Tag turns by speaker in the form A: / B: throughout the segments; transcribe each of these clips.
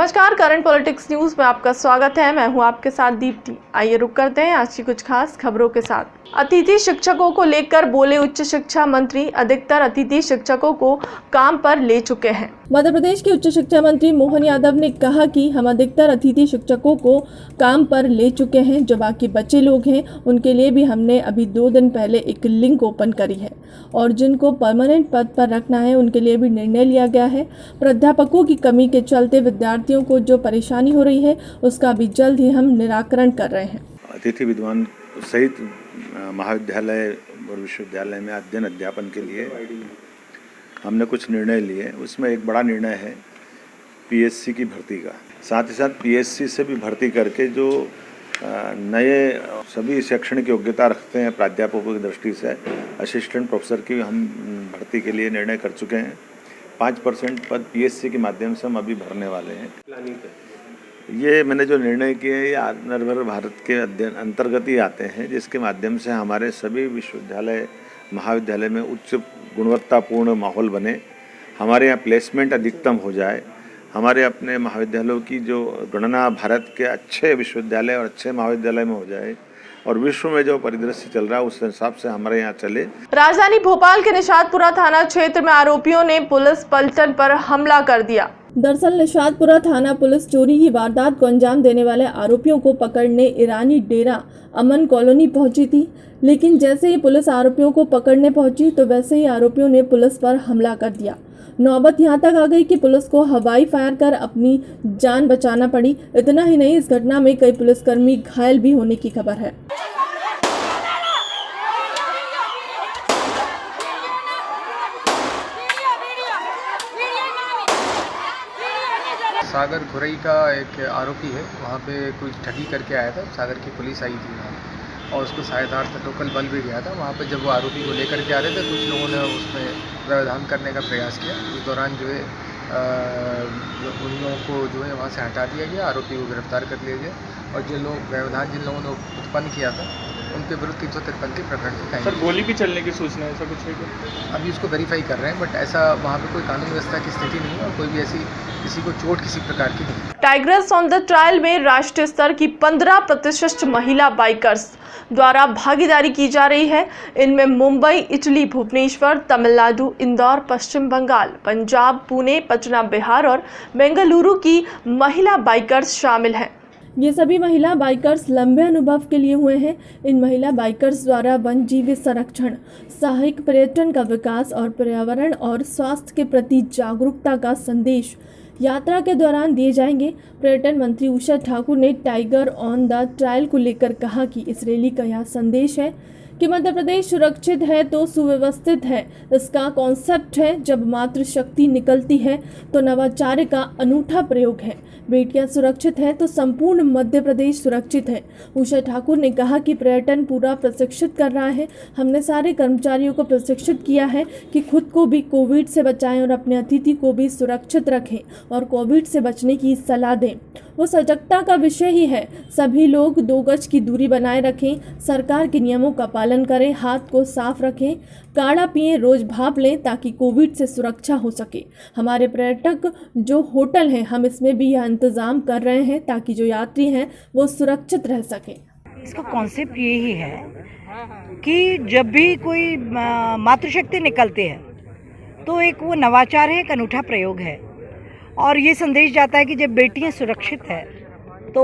A: नमस्कार, current politics news में आपका स्वागत है। मैं हूं आपके साथ दीप्ति। आइए रुक करते हैं आज की कुछ खास खबरों के साथ। अतिथि शिक्षकों को लेकर बोले उच्च शिक्षा मंत्री, अधिकतर अतिथि शिक्षकों को काम पर ले चुके हैं। मध्य प्रदेश के उच्च शिक्षा मंत्री मोहन यादव ने कहा कि हम अधिकतर अतिथि शिक्षकों को काम पर ले चुके हैं। जो बाकी बचे लोग हैं उनके लिए भी हमने अभी 2 दिन पहले एक लिंक ओपन करी है और जिनको परमानेंट पद पर रखना है उनके लिए भी निर्णय लिया गया है। प्राध्यापकों की कमी के चलते विद्यार्थियों को जो परेशानी हो रही है उसका भी जल्द ही हम निराकरण कर रहे हैं।
B: अतिथि विद्वान सहित महाविद्यालय और विश्वविद्यालय में अध्ययन अध्यापन के लिए हमने कुछ निर्णय लिए। उसमें एक बड़ा निर्णय है पीएससी की भर्ती का। साथ ही साथ पीएससी से भी भर्ती करके जो नए सभी शैक्षणिक योग्यता रखते हैं प्राध्यापकों की दृष्टि से असिस्टेंट प्रोफेसर की हम भर्ती के लिए निर्णय कर चुके हैं। 5% पद पीएससी के माध्यम से हम अभी भरने वाले हैं। ये मैंने जो निर्णय किए ये आत्मनिर्भर भारत के अध्ययन अंतर्गत ही आते हैं, जिसके माध्यम से हमारे सभी विश्वविद्यालय महाविद्यालय में उच्च गुणवत्तापूर्ण माहौल बने, हमारे यहाँ प्लेसमेंट अधिकतम हो जाए, हमारे अपने महाविद्यालयों की जो गणना भारत के अच्छे विश्वविद्यालय और अच्छे महाविद्यालय में हो जाए और विश्व में जो परिदृश्य चल रहा है उस हिसाब से हमारे यहाँ चले।
A: राजधानी भोपाल के निशातपुरा थाना क्षेत्र में आरोपियों ने पुलिस पलटन पर हमला कर दिया। दरअसल निशातपुरा थाना पुलिस चोरी की वारदात को अंजाम देने वाले आरोपियों को पकड़ने ईरानी डेरा अमन कॉलोनी पहुंची थी, लेकिन जैसे ही पुलिस आरोपियों को पकड़ने पहुंची तो वैसे ही आरोपियों ने पुलिस पर हमला कर दिया। नौबत यहां तक आ गई कि पुलिस को हवाई फायर कर अपनी जान बचाना पड़ी। इतना ही नहीं, इस घटना में कई पुलिसकर्मी घायल भी होने की खबर है।
C: सागर खुरई का एक आरोपी है, वहाँ पे कोई ठगी करके आया था। सागर की पुलिस आई थी वहाँ और उसको सहायतार्थ लोकल बल भी गया था। वहाँ पे जब वो आरोपी को लेकर के आ रहे थे कुछ लोगों ने उसमें व्यवधान करने का प्रयास किया। उस दौरान जो है उन लोगों को जो है वहाँ से हटा दिया गया, आरोपी को गिरफ्तार कर लिया गया और जिन लोगों ने उत्पन्न किया था उनके विरुद्ध 353 की प्रकरण।
D: सर, गोली भी चलने की सूचना ऐसा कुछ है क्या?
C: अभी उसको वेरीफाई कर रहे हैं, बट ऐसा वहाँ पे कोई कानून व्यवस्था की स्थिति नहीं है और कोई भी ऐसी किसी को चोट किसी प्रकार की नहीं।
A: टाइग्रेस ऑन द ट्रायल में राष्ट्रीय स्तर की 15 प्रतिष्ठित महिला बाइकर्स द्वारा भागीदारी की जा रही है। इनमें मुंबई, इटली, भुवनेश्वर, तमिलनाडु, इंदौर, पश्चिम बंगाल, पंजाब, पुणे, पटना, बिहार और बेंगलुरु की महिला बाइकर्स शामिल हैं। ये सभी महिला बाइकर्स लंबे अनुभव के लिए हुए हैं। इन महिला बाइकर्स द्वारा वन्यजीव संरक्षण, साहसिक पर्यटन का विकास और पर्यावरण और स्वास्थ्य के प्रति जागरूकता का संदेश यात्रा के दौरान दिए जाएंगे। पर्यटन मंत्री उषा ठाकुर ने टाइगर ऑन द ट्रायल को लेकर कहा कि इस रैली का यह संदेश है कि मध्य प्रदेश सुरक्षित है तो सुव्यवस्थित है। इसका कॉन्सेप्ट है, जब मातृशक्ति निकलती है तो नवाचार का अनूठा प्रयोग है। बेटियां सुरक्षित है तो संपूर्ण मध्य प्रदेश सुरक्षित है। उषा ठाकुर ने कहा कि पर्यटन पूरा प्रशिक्षित कर रहा है। हमने सारे कर्मचारियों को प्रशिक्षित किया है कि खुद को भी कोविड से बचाएं और अपने अतिथि को भी सुरक्षित रखें और कोविड से बचने की सलाह दें। वो सजगता का विषय ही है। सभी लोग 2 गज की दूरी बनाए रखें, सरकार के नियमों का पालन करें, हाथ को साफ रखें, काढ़ा पिएं, रोज भाप लें ताकि कोविड से सुरक्षा हो सके। हमारे पर्यटक जो होटल हैं हम इसमें भी यह इंतजाम कर रहे हैं ताकि जो यात्री हैं वो सुरक्षित रह सके।
E: इसका कॉन्सेप्ट यही है कि जब भी कोई मातृशक्ति निकलती है तो एक वो नवाचार है, एक अनूठा प्रयोग है और ये संदेश जाता है कि जब बेटियां सुरक्षित है तो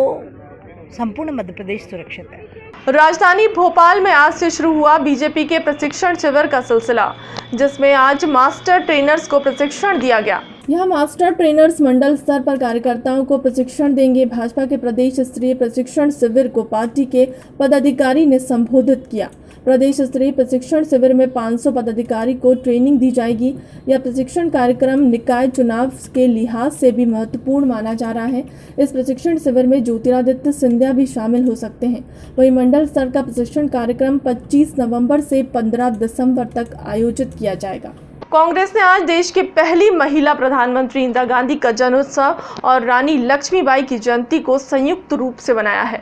E: संपूर्ण मध्य प्रदेश सुरक्षित है।
A: राजधानी भोपाल में आज से शुरू हुआ बीजेपी के प्रशिक्षण शिविर का सिलसिला, जिसमें आज मास्टर ट्रेनर्स को प्रशिक्षण दिया गया। यह मास्टर ट्रेनर्स मंडल स्तर पर कार्यकर्ताओं को प्रशिक्षण देंगे। भाजपा के प्रदेश स्तरीय प्रशिक्षण शिविर को पार्टी के पदाधिकारी ने संबोधित किया। प्रदेश स्तरीय प्रशिक्षण शिविर में 500 पदाधिकारी को ट्रेनिंग दी जाएगी। यह प्रशिक्षण कार्यक्रम निकाय चुनाव के लिहाज से भी महत्वपूर्ण माना जा रहा है। इस प्रशिक्षण शिविर में ज्योतिरादित्य सिंधिया भी शामिल हो सकते हैं। वहीं मंडल स्तर का प्रशिक्षण कार्यक्रम 25 नवंबर से 15 दिसंबर तक आयोजित किया जाएगा। कांग्रेस ने आज देश की पहली महिला प्रधानमंत्री इंदिरा गांधी का जन्मोत्सव और रानी लक्ष्मीबाई की जयंती को संयुक्त रूप से मनाया है।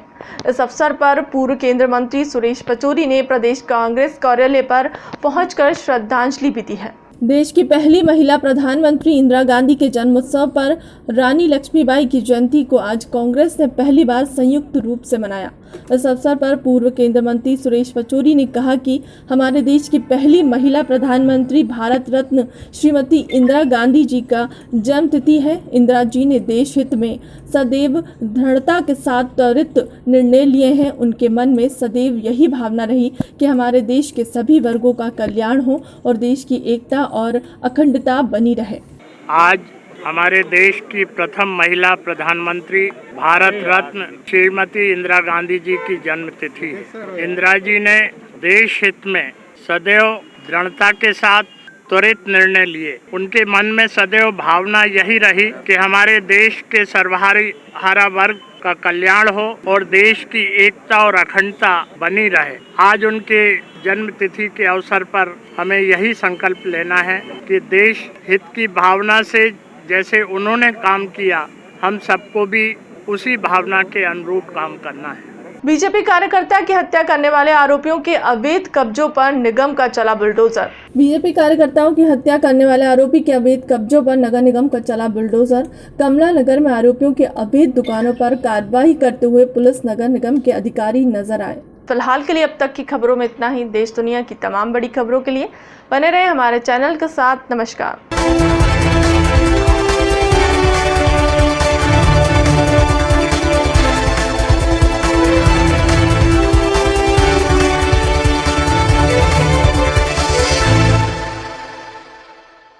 A: इस अवसर पर पूर्व केंद्रीय मंत्री सुरेश पचौरी ने प्रदेश कांग्रेस कार्यालय पर पहुंचकर श्रद्धांजलि भी दी है। देश की पहली महिला प्रधानमंत्री इंदिरा गांधी के जन्मोत्सव पर रानी लक्ष्मीबाई की जयंती को आज कांग्रेस ने पहली बार संयुक्त रूप से मनाया। इस अवसर पर पूर्व केंद्रीय मंत्री सुरेश पचौरी ने कहा कि हमारे देश की पहली महिला प्रधानमंत्री भारत रत्न श्रीमती इंदिरा गांधी जी का जन्म तिथि है। इंदिरा जी ने देश हित में सदैव दृढ़ता के साथ त्वरित निर्णय लिए हैं। उनके मन में सदैव यही भावना रही कि हमारे देश के सभी वर्गों का कल्याण हो और देश की एकता और अखंडता बनी रहे।
F: आज हमारे देश की प्रथम महिला प्रधानमंत्री भारत रत्न श्रीमती इंदिरा गांधी जी की जन्मतिथि है। इंदिरा जी ने देश हित में सदैव दृढ़ता के साथ त्वरित निर्णय लिए। उनके मन में सदैव भावना यही रही कि हमारे देश के सर्वहारा वर्ग का कल्याण हो और देश की एकता और अखंडता बनी रहे। आज उनके जन्म तिथि के अवसर पर हमें यही संकल्प लेना है कि देश हित की भावना से जैसे उन्होंने काम किया, हम सबको भी उसी भावना के अनुरूप काम करना है।
A: बीजेपी कार्यकर्ता की हत्या करने वाले आरोपियों के अवैध कब्जों पर निगम का चला बुलडोजर। बीजेपी कार्यकर्ताओं की हत्या करने वाले आरोपी के अवैध कब्जों पर नगर निगम का चला बुलडोजर। कमला नगर में आरोपियों के अवैध दुकानों पर कार्रवाई करते हुए पुलिस नगर निगम के अधिकारी नजर आए। फिलहाल के लिए अब तक की खबरों में इतना ही। देश दुनिया की तमाम बड़ी खबरों के लिए बने रहे हमारे चैनल के साथ। नमस्कार।